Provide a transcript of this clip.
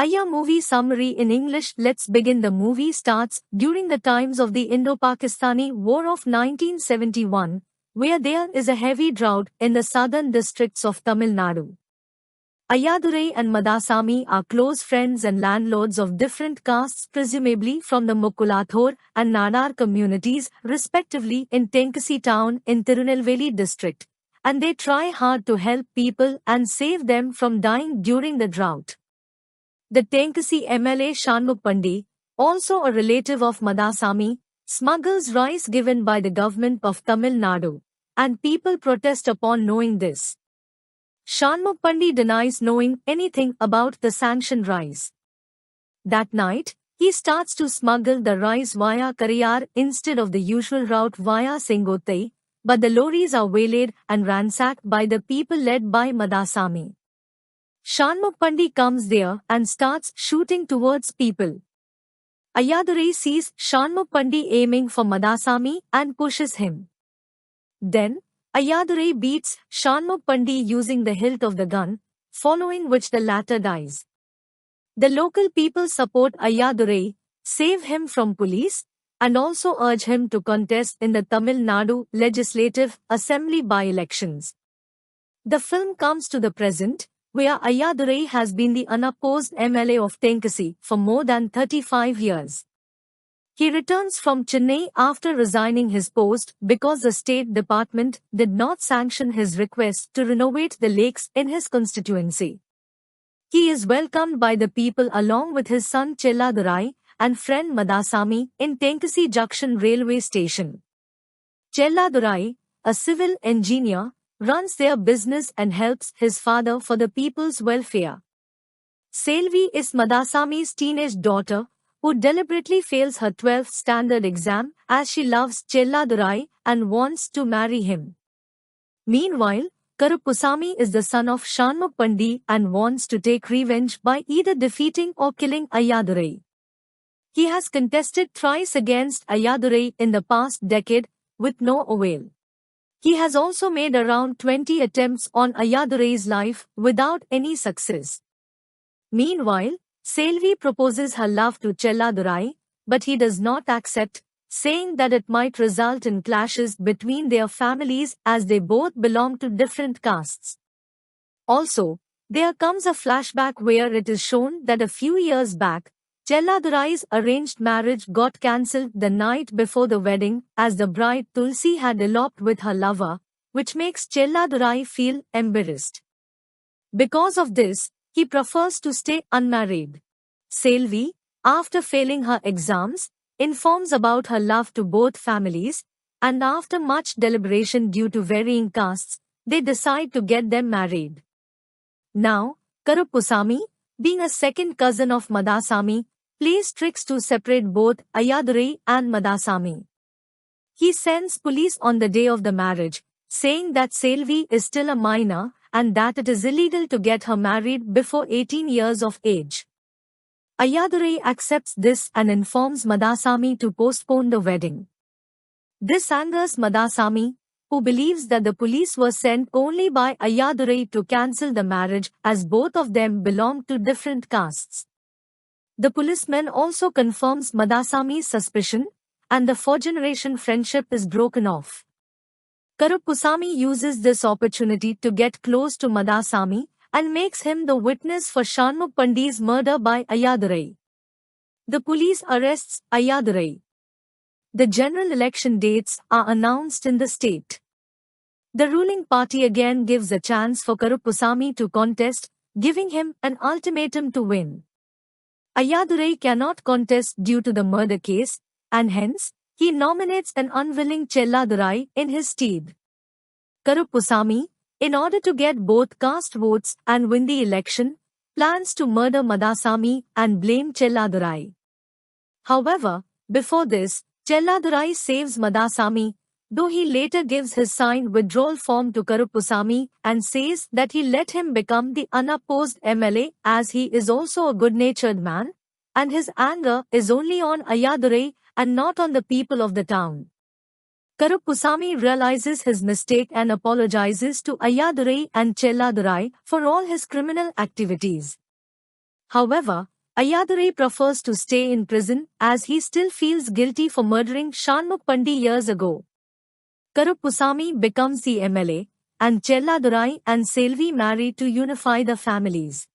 Aya movie summary in English. Let's begin. The movie starts during the times of the Indo-Pakistani War of 1971, where there is a heavy drought in the southern districts of Tamil Nadu. Ayadurai and Madasami are close friends and landlords of different castes, presumably from the Mukkulathur and Nadar communities, respectively, in Tenkasi town in Tirunelveli district, and they try hard to help people and save them from dying during the drought. The Tenkasi MLA Shanmugh Pandi, also a relative of Madasami, smuggles rice given by the government of Tamil Nadu, and people protest upon knowing this. Shanmugh Pandi denies knowing anything about the sanctioned rice. That night, he starts to smuggle the rice via Kariyar instead of the usual route via Sengotai, but the lorries are waylaid and ransacked by the people led by Madasami. Shanmugh Pandi comes there and starts shooting towards people. Ayadurai sees Shanmugh Pandi aiming for Madasami and pushes him. Then, Ayadurai beats Shanmugh Pandi using the hilt of the gun, following which the latter dies. The local people support Ayadurai, save him from police, and also urge him to contest in the Tamil Nadu Legislative Assembly by-elections. The film comes to the present, where Ayadurai has been the unopposed MLA of Tenkasi for more than 35 years. He returns from Chennai after resigning his post because the State Department did not sanction his request to renovate the lakes in his constituency. He is welcomed by the people along with his son Chelladurai and friend Madasami in Tenkasi Junction railway station. Chelladurai, a civil engineer, runs their business and helps his father for the people's welfare. Selvi is Madasami's teenage daughter, who deliberately fails her 12th standard exam as she loves Chelladurai and wants to marry him. Meanwhile, Karuppusamy is the son of Shanmugh Pandi and wants to take revenge by either defeating or killing Ayadurai. He has contested thrice against Ayadurai in the past decade, with no avail. He has also made around 20 attempts on Ayadurai's life without any success. Meanwhile, Selvi proposes her love to Chelladurai, but he does not accept, saying that it might result in clashes between their families as they both belong to different castes. Also, there comes a flashback where it is shown that a few years back, Chelladurais arranged marriage got cancelled the night before the wedding as the bride Tulsi had eloped with her lover, which makes Chelladurai feel embarrassed. Because of this, he prefers to stay unmarried. Selvi, after failing her exams, informs about her love to both families, and after much deliberation due to varying castes, they decide to get them married. Now, Karuppusamy, being a second cousin of Madasami, plays tricks to separate both Ayadurai and Madasami. He sends police on the day of the marriage, saying that Selvi is still a minor and that it is illegal to get her married before 18 years of age. Ayadurai accepts this and informs Madasami to postpone the wedding. This angers Madasami, who believes that the police were sent only by Ayadurai to cancel the marriage as both of them belong to different castes. The policeman also confirms Madasami's suspicion, and the four-generation friendship is broken off. Karuppusamy uses this opportunity to get close to Madasami and makes him the witness for Shanmugh Pandi's murder by Ayadurai. The police arrests Ayadurai. The general election dates are announced in the state. The ruling party again gives a chance for Karuppusamy to contest, giving him an ultimatum to win. Ayadurai cannot contest due to the murder case, and hence, he nominates an unwilling Chelladurai in his stead. Karuppusamy, in order to get both caste votes and win the election, plans to murder Madasami and blame Chelladurai. However, before this, Chelladurai saves Madasami, though he later gives his signed withdrawal form to Karuppusamy and says that he let him become the unopposed MLA as he is also a good-natured man, and his anger is only on Ayadurai and not on the people of the town. Karuppusamy realizes his mistake and apologizes to Ayadurai and Chelladurai for all his criminal activities. However, Ayadurai prefers to stay in prison as he still feels guilty for murdering Shanmugh Pandi years ago. Karupusami becomes the MLA, and Chelladurai and Selvi marry to unify the families.